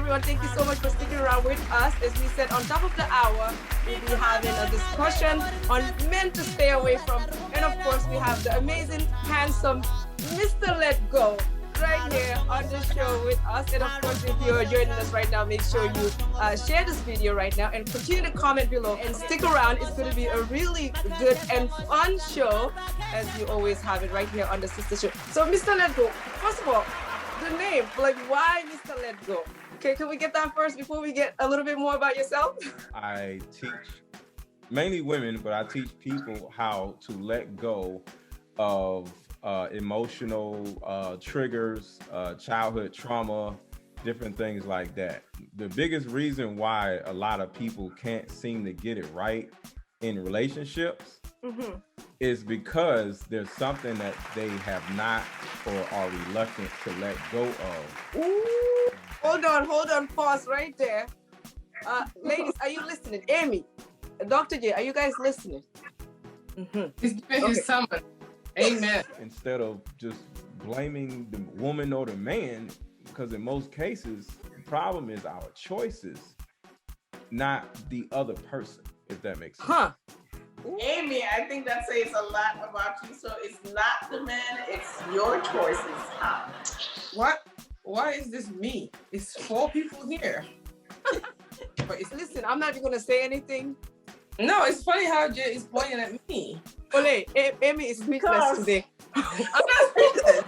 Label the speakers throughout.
Speaker 1: everyone. Thank you so much for sticking around with us. As we said, on top of the hour, we'll be having a discussion on men to stay away from. And of course, we have the amazing, handsome Mr. Letgo right here on the show with us. And of course, if you're joining us right now, make sure you share this video right now and continue to comment below and stick around. It's going to be a really good and fun show, as you always have it right here on the Sister Show. So, Mr. Letgo, first of all, the name, like, why Mr. Letgo? Okay, can we get that first before we get a little bit more about yourself?
Speaker 2: I teach mainly women, but I teach people how to let go of emotional triggers, childhood trauma, different things like that. The biggest reason why a lot of people can't seem to get it right in relationships is because there's something that they have not or are reluctant to let go of.
Speaker 1: Ooh, hold on, pause right there. Ladies, are you listening? Amy, Dr. J, are you guys listening?
Speaker 3: He's giving his summon. Amen.
Speaker 2: Instead of just blaming the woman or the man, because in most cases, the problem is our choices, not the other person, if that makes sense.
Speaker 4: Amy, I think that says a lot about you. So it's not the man, it's your choices.
Speaker 3: What? Why is this me? It's 4 people here.
Speaker 1: But listen, I'm not even going to say anything.
Speaker 3: No, it's funny how Jay is pointing at me.
Speaker 1: Ole, Amy is speechless today.
Speaker 3: I'm not speechless.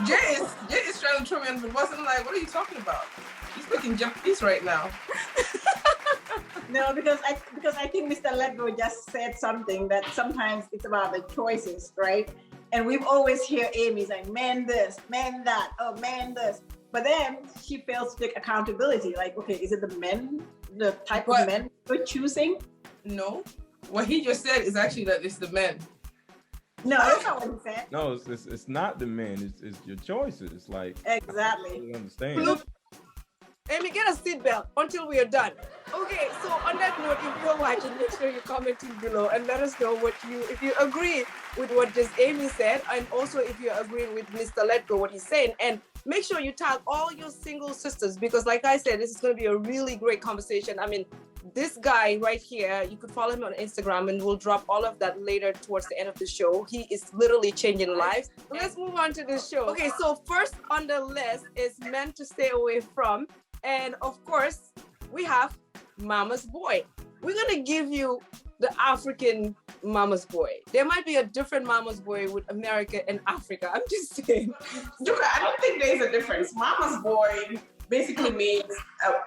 Speaker 3: Jay is trying to throw me under the bus. I'm like, what are you talking about? He's speaking Japanese right now.
Speaker 5: No, because I think Mr. Letgo just said something that sometimes it's about the choices, right? And we've always hear Amy saying, man this, man that, oh man this. But then she fails to take accountability. Like, okay, is it the men, the type of men we're choosing?
Speaker 3: No. What he just said is actually that it's the men.
Speaker 5: No, that's not what he said.
Speaker 2: No, it's not the men, it's your choices. It's like,
Speaker 5: exactly.
Speaker 2: I don't understand.
Speaker 1: Look, Amy, get a seatbelt until we are done. Okay, so on that note, if you're watching, make sure you comment below and let us know if you agree with what just Amy said, and also if you agree with Mr. Letgo, what he's saying. And make sure you tag all your single sisters, because like I said, this is going to be a really great conversation. I mean, this guy right here, you could follow him on Instagram, and we'll drop all of that later towards the end of the show. He is literally changing lives. So let's move on to the show. Okay, so first on the list is men to stay away from. And of course, we have Mama's Boy. We're going to give you the African Mama's Boy. There might be a different Mama's Boy with America and Africa. I'm just saying.
Speaker 4: Duka, I don't think there's a difference. Mama's Boy basically means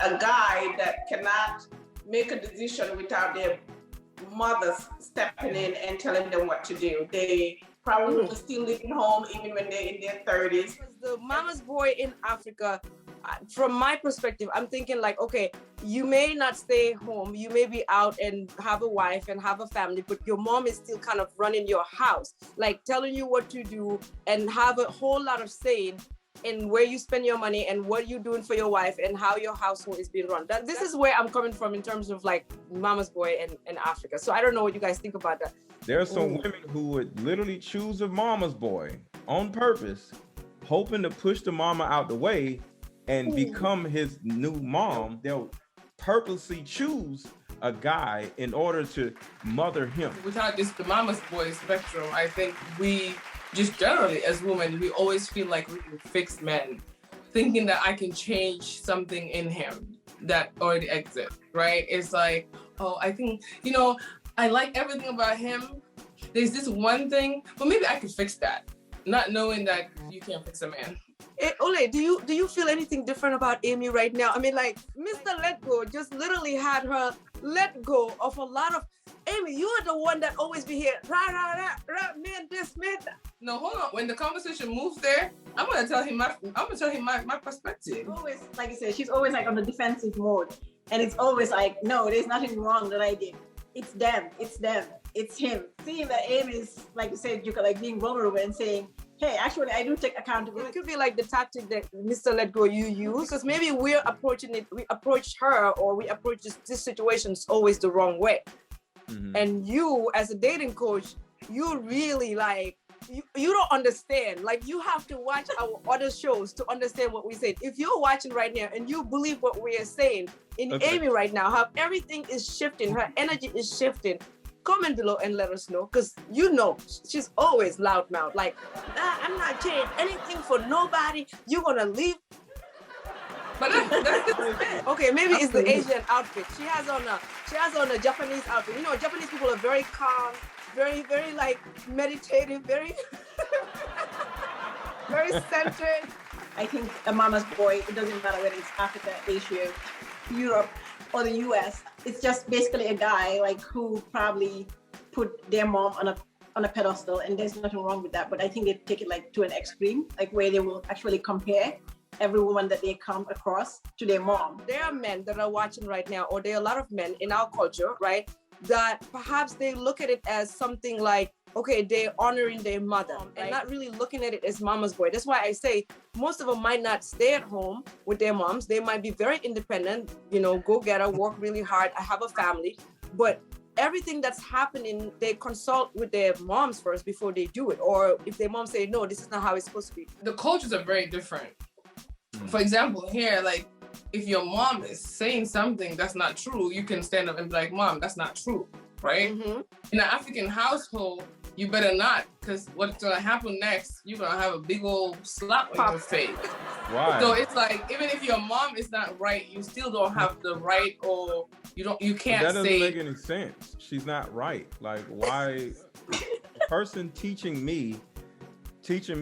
Speaker 4: a guy that cannot make a decision without their mothers stepping in and telling them what to do. They probably will still living home even when they're in their 30s.
Speaker 1: The Mama's Boy in Africa, from my perspective, I'm thinking like, okay, you may not stay home, you may be out and have a wife and have a family, but your mom is still kind of running your house, like telling you what to do and have a whole lot of say in where you spend your money and what you're doing for your wife and how your household is being run. This is where I'm coming from in terms of like Mama's Boy in Africa. So I don't know what you guys think about that.
Speaker 2: There are some women who would literally choose a Mama's Boy on purpose, hoping to push the mama out the way and become his new mom. They'll purposely choose a guy in order to mother him.
Speaker 3: Without the Mama's Boy spectrum, I think we just generally as women, we always feel like we can fix men, thinking that I can change something in him that already exists, right? It's like, oh, I think, I like everything about him. There's this one thing, but maybe I could fix that, not knowing that you can't fix a man.
Speaker 1: Hey, Ole, do you feel anything different about Amy right now? I mean, like, Mr. Letgo just literally had her let go of a lot of. Amy, you are the one that always be here, man, this, man, that.
Speaker 3: No, hold on. When the conversation moves there, I'm gonna tell him my perspective.
Speaker 5: Always, like you said, she's always like on the defensive mode, and it's always like, no, there's nothing wrong that I did. It's them, it's him. Seeing that Amy is, like you said, you could like being vulnerable and saying, hey, actually, I do take accountability.
Speaker 1: It could be like the tactic that Mr. Letgo you use, because maybe we approach her or we approach this situations always the wrong way. And you, as a dating coach, you really like you don't understand. Like, you have to watch our other shows to understand what we said. If you're watching right now and you believe what we are saying in Amy right now, how everything is shifting, her energy is shifting, comment below and let us know, because you know she's always loudmouth. Like, nah, I'm not changing anything for nobody. You're gonna leave.
Speaker 3: But
Speaker 1: Okay, maybe it's the Asian outfit. She has on a Japanese outfit. You know, Japanese people are very calm, very like meditative, very very centered.
Speaker 5: I think a mama's boy, it doesn't matter whether it's Africa, Asia, Europe, or the US. It's just basically a guy like who probably put their mom on a pedestal, and there's nothing wrong with that. But I think they take it like to an extreme, like where they will actually compare every woman that they come across to their mom.
Speaker 1: There are men that are watching right now, or there are a lot of men in our culture, right, that perhaps they look at it as something like, okay, they're honoring their mother, right, and not really looking at it as mama's boy. That's why I say most of them might not stay at home with their moms. They might be very independent, you know, go get her, work really hard, I have a family, but everything that's happening, they consult with their moms first before they do it. Or if their mom say, no, this is not how it's supposed to be.
Speaker 3: The cultures are very different. For example, here, like, if your mom is saying something that's not true, you can stand up and be like, Mom, that's not true, right? In an African household, you better not, because what's gonna happen next, you're gonna have a big old slap on your face.
Speaker 2: Why?
Speaker 3: So it's like, even if your mom is not right, you still don't have the right, or you can't
Speaker 2: that doesn't
Speaker 3: say.
Speaker 2: make any sense. She's not right. Like, why? A person teaching me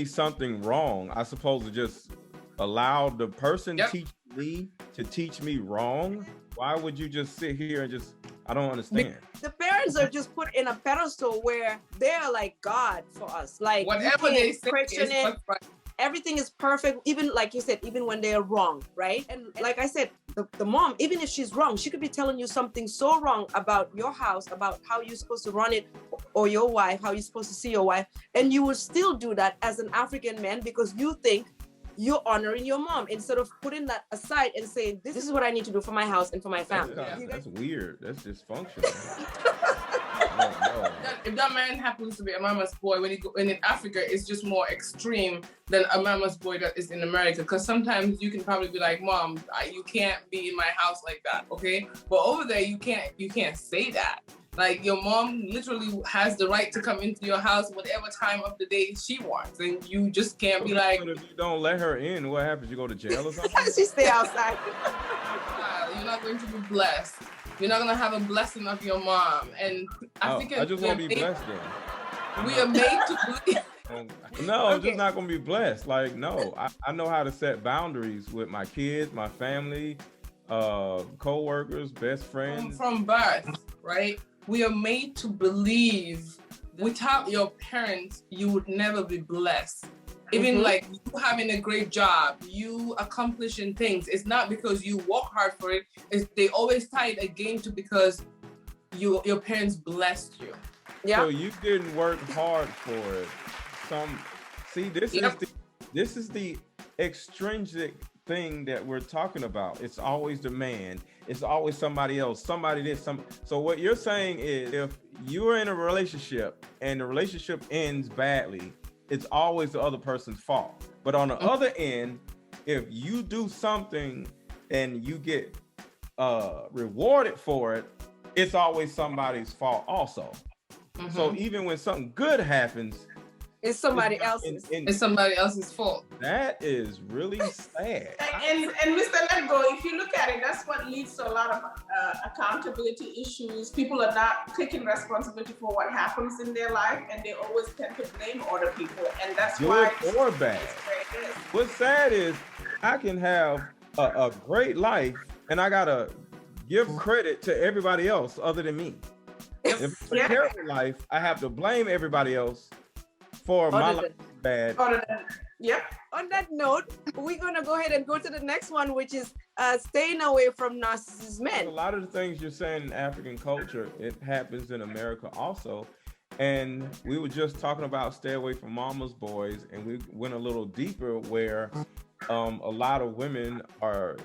Speaker 2: something wrong, I suppose to just allow the person teaching me to teach me wrong? Why would you just sit here and just, I don't understand.
Speaker 1: The parents are just put in a pedestal where they're like God for us. Like,
Speaker 3: Whatever they say is what's right.
Speaker 1: Everything is perfect, even like you said, even when they're wrong, right? And like I said, the mom, even if she's wrong, she could be telling you something so wrong about your house, about how you're supposed to run it, or your wife, how you're supposed to see your wife, and you will still do that as an African man because you think you're honoring your mom, instead of putting that aside and saying, this is what I need to do for my house and for my family.
Speaker 2: That's weird. That's dysfunctional.
Speaker 3: If that man happens to be a mama's boy, when in Africa, it's just more extreme than a mama's boy that is in America. Because sometimes you can probably be like, Mom, you can't be in my house like that, okay? But over there, you can't say that. Like, your mom literally has the right to come into your house whatever time of the day she wants, and you just can't be like.
Speaker 2: But if you don't let her in, what happens? You go to jail or something?
Speaker 1: She stay outside.
Speaker 3: You're not going to be blessed. You're not going to have a blessing of your mom. And I
Speaker 2: just want to be blessed then.
Speaker 3: We are made to believe.
Speaker 2: No, I'm just not going to be blessed. Like, no, I know how to set boundaries with my kids, my family, co-workers, best friends.
Speaker 3: From birth, right? We are made to believe without your parents, you would never be blessed. Even like you having a great job, you accomplishing things. It's not because you work hard for it. They always tie it again to because your parents blessed you.
Speaker 1: Yeah.
Speaker 2: So you didn't work hard for it. This is the extrinsic thing that we're talking about. It's always the man. It's always somebody else. Somebody did some. So what you're saying is, if you're in a relationship and the relationship ends badly, it's always the other person's fault. But on the other end, if you do something and you get rewarded for it, it's always somebody's fault also. So even when something good happens,
Speaker 1: it's somebody else's.
Speaker 3: It's somebody else's fault.
Speaker 2: That is really sad.
Speaker 4: And Mr. Letgo, if you look at it, that's what leads to a lot of accountability issues. People are not taking responsibility for what happens in their life, and they always tend to blame other people. And that's why
Speaker 2: good or bad. What's sad is I can have a great life, and I gotta give credit to everybody else other than me. If it's a terrible life, I have to blame everybody else for my life bad.
Speaker 1: On that note, we're gonna go ahead and go to the next one, which is staying away from narcissist men.
Speaker 2: A lot of the things you're saying in African culture, it happens in America also. And we were just talking about stay away from mama's boys, and we went a little deeper where a lot of women are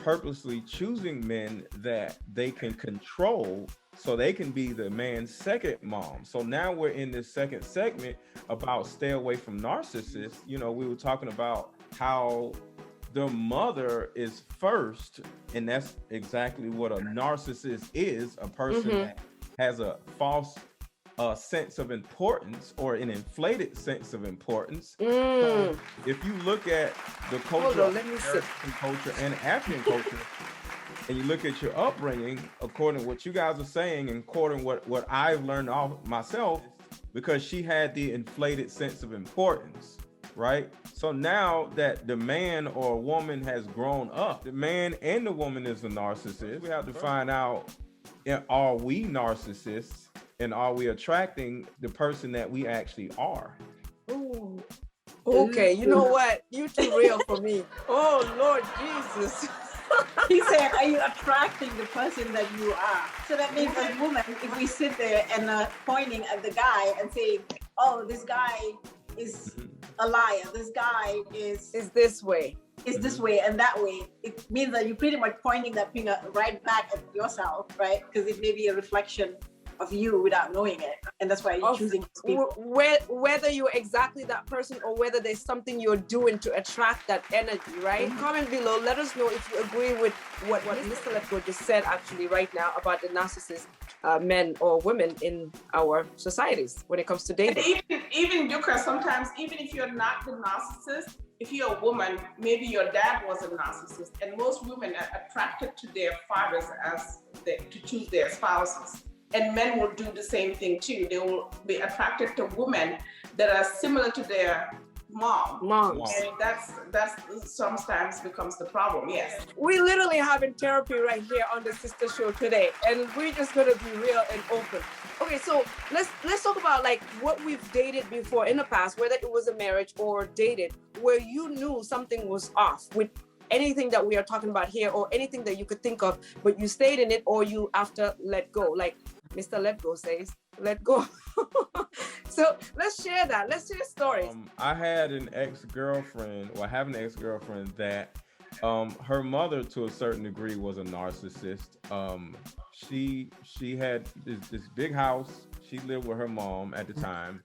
Speaker 2: purposely choosing men that they can control so they can be the man's second mom. So now we're in this second segment about stay away from narcissists. You know, we were talking about how the mother is first, and that's exactly what a narcissist is, a person that has a false sense of importance or an inflated sense of importance. So if you look at the culture, American culture and African culture, and you look at your upbringing, according to what you guys are saying and according to what I've learned off myself, because she had the inflated sense of importance, right? So now that the man or woman has grown up, the man and the woman is a narcissist. We have to find out, are we narcissists and are we attracting the person that we actually are?
Speaker 1: Ooh. Okay, you know what? You're too real for me. Oh, Lord Jesus.
Speaker 5: He said, are you attracting the person that you are? So that means as women, if we sit there and pointing at the guy and saying, oh, this guy is a liar, this guy is
Speaker 1: this way.
Speaker 5: Is this way and that way, it means that you're pretty much pointing that finger right back at yourself, right? Because it may be a reflection of you without knowing it, and that's why you're choosing people.
Speaker 1: Whether you're exactly that person or whether there's something you're doing to attract that energy, right? Comment below, let us know if you agree with what Mr. Letitgo just said actually right now about the narcissist men or women in our societies when it comes to dating.
Speaker 4: Even Duka, sometimes even if you're not the narcissist, if you're a woman, maybe your dad was a narcissist, and most women are attracted to their fathers to choose their spouses. And men will do the same thing too. They will be attracted to women that are similar to their moms. And that's sometimes becomes the problem. Yes.
Speaker 1: We literally having therapy right here on the sister show today, and we're just gonna be real and open. Okay, so let's talk about like what we've dated before in the past, whether it was a marriage or dated, where you knew something was off with anything that we are talking about here or anything that you could think of, but you stayed in it or you after let go, like Mr. Letitgo says, let go. So let's share that. Let's share stories.
Speaker 2: I had an ex-girlfriend, or I have an ex-girlfriend that her mother to a certain degree was a narcissist. She had this big house. She lived with her mom at the time,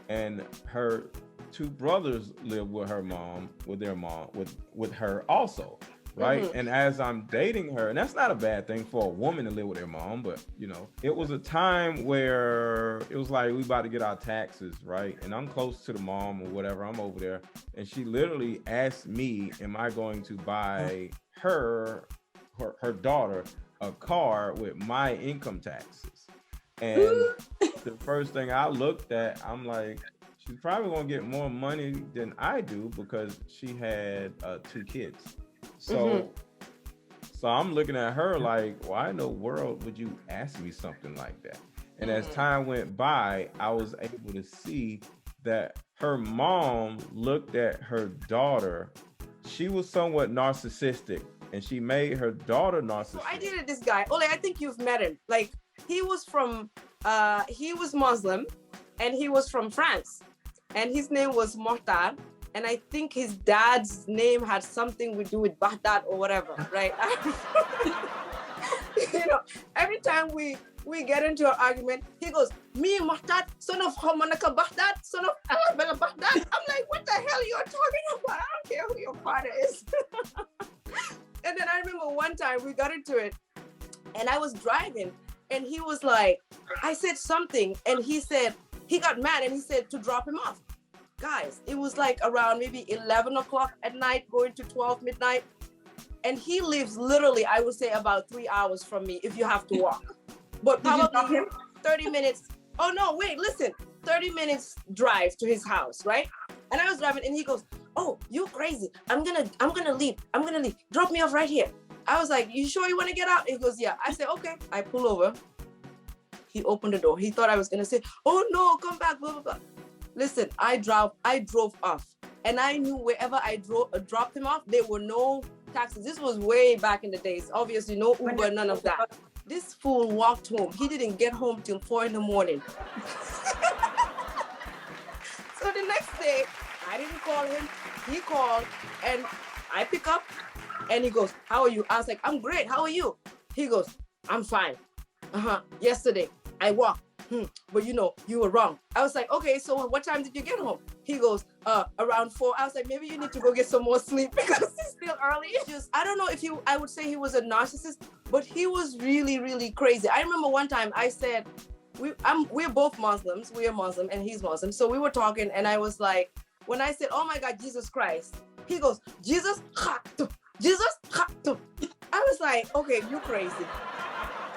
Speaker 2: and her two brothers lived with her mom, with her also, right? And as I'm dating her, and that's not a bad thing for a woman to live with their mom, but you know, it was a time where it was like we about to get our taxes, right? And I'm close to the mom or whatever, I'm over there, and she literally asked me, am I going to buy her daughter a car with my income taxes? And the first thing I looked at, I'm like, she's probably gonna get more money than I do because she had 2 kids. So I'm looking at her like, why in the world would you ask me something like that? And as time went by, I was able to see that her mom looked at her daughter. She was somewhat narcissistic, and she made her daughter narcissistic.
Speaker 1: So I dated this guy. Ole, I think you've met him. Like he was Muslim, and he was from France. And his name was Mortar, and I think his dad's name had something to do with Baghdad or whatever, right? You know, every time we get into an argument, he goes, me Mortar, son of Hamanaka Baghdad, son of Alabama Baghdad. I'm like, what the hell you're talking about? I don't care who your father is. And then I remember one time we got into it, and I was driving, and he was like, I said something, and he said, he got mad and he said to drop him off. Guys, it was like around maybe 11 o'clock at night, going to 12 midnight. And he lives literally, I would say about 3 hours from me if you have to walk. But probably 30 minutes. Oh no, wait, listen. 30 minutes drive to his house, right? And I was driving and he goes, oh, you crazy. I'm gonna leave. Drop me off right here. I was like, you sure you want to get out? He goes, yeah. I said, okay. I pull over. He opened the door. He thought I was gonna say, oh no, come back, blah, blah, blah. Listen, I drove off, and I knew wherever I dropped him off, there were no taxis. This was way back in the days. Obviously, no Uber, none of that. This fool walked home. He didn't get home till 4 a.m. So the next day, I didn't call him. He called, and I pick up, And he goes, how are you? I was like, I'm great. How are you? He goes, I'm fine. Yesterday I walked. But you know, you were wrong. I was like, okay, so what time did you get home? He goes, around 4. I was like, maybe you need to go get some more sleep because it's still early. I don't know if I would say he was a narcissist, but he was really, really crazy. I remember one time I said, we're both Muslims. We are Muslim and he's Muslim. So we were talking and I was like, when I said, oh my God, Jesus Christ, he goes, Jesus, Jesus. I was like, okay, you crazy.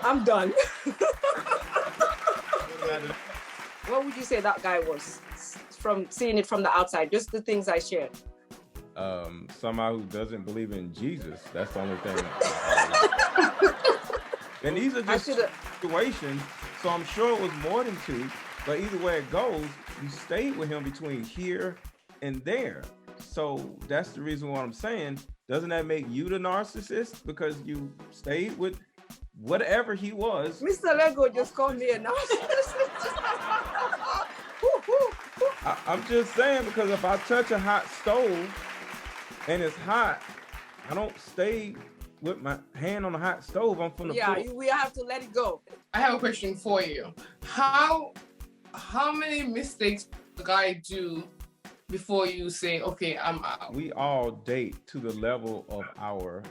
Speaker 1: I'm done. What would you say that guy was from seeing it from the outside? Just the things I shared.
Speaker 2: Somebody who doesn't believe in Jesus. That's the only thing. And these are just situations. So I'm sure it was more than 2. But either way it goes, you stayed with him between here and there. So that's the reason why I'm saying, doesn't that make you the narcissist? Because you stayed with whatever he was.
Speaker 1: Mr. Lego just called me a narcissist.
Speaker 2: I'm just saying, because if I touch a hot stove and it's hot, I don't stay with my hand on the hot stove. I'm from the pool.
Speaker 1: We have to let it go.
Speaker 3: I have a question for you. How many mistakes does a guy do before you say, okay, I'm out?
Speaker 2: We all date to the level of our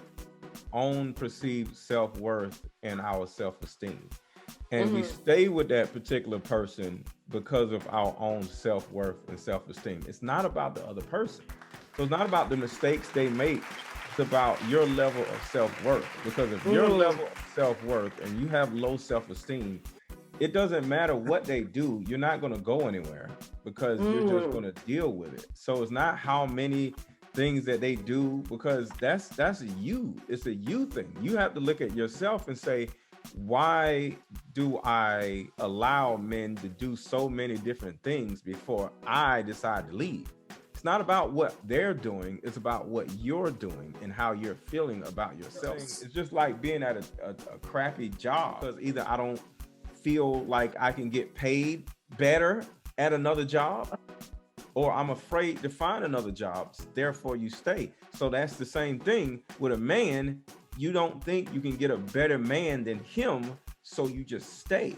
Speaker 2: own perceived self-worth and our self-esteem. And we stay with that particular person because of our own self-worth and self-esteem. It's not about the other person. So it's not about the mistakes they make. It's about your level of self-worth. Because if your level of self-worth and you have low self-esteem, it doesn't matter what they do, you're not going to go anywhere because you're just going to deal with it. So it's not how many things that they do, because that's you. It's a you thing. You have to look at yourself and say, why do I allow men to do so many different things before I decide to leave? It's not about what they're doing. It's about what you're doing and how you're feeling about yourself. It's just like being at a crappy job, because either I don't feel like I can get paid better at another job, or I'm afraid to find another job, therefore you stay. So that's the same thing with a man. You don't think you can get a better man than him, so you just stay.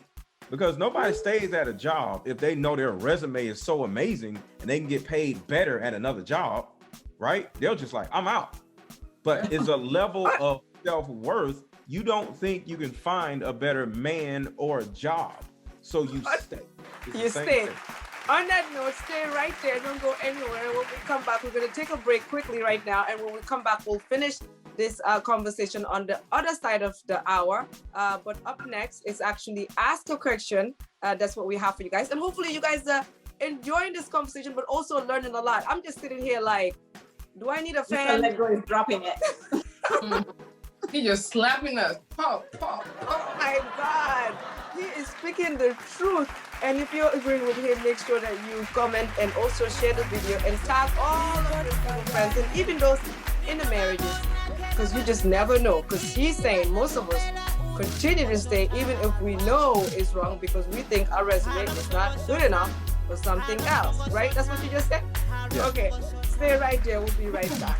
Speaker 2: Because nobody stays at a job if they know their resume is so amazing and they can get paid better at another job, right? They're just like, I'm out. But it's a level of self-worth. You don't think you can find a better man or a job, so you stay.
Speaker 1: You stay. On that note, stay right there. Don't go anywhere. When we come back, we're going to take a break quickly right now. And when we come back, we'll finish this conversation on the other side of the hour. But up next is actually Ask a Question. That's what we have for you guys. And hopefully you guys are enjoying this conversation, but also learning a lot. I'm just sitting here like, do I need a fan?
Speaker 5: Mr. Lego is dropping it.
Speaker 3: He's just slapping us. Pop, pop, pop.
Speaker 1: Oh my God. He is speaking the truth. And if you're agreeing with him, make sure that you comment and also share the video and tag all of your single friends and even those in the marriages, because you just never know. Because he's saying most of us continue to stay even if we know it's wrong because we think our resume is not good enough for something else, right? That's what you just said?
Speaker 2: Yeah.
Speaker 1: Okay, stay right there. We'll be right back.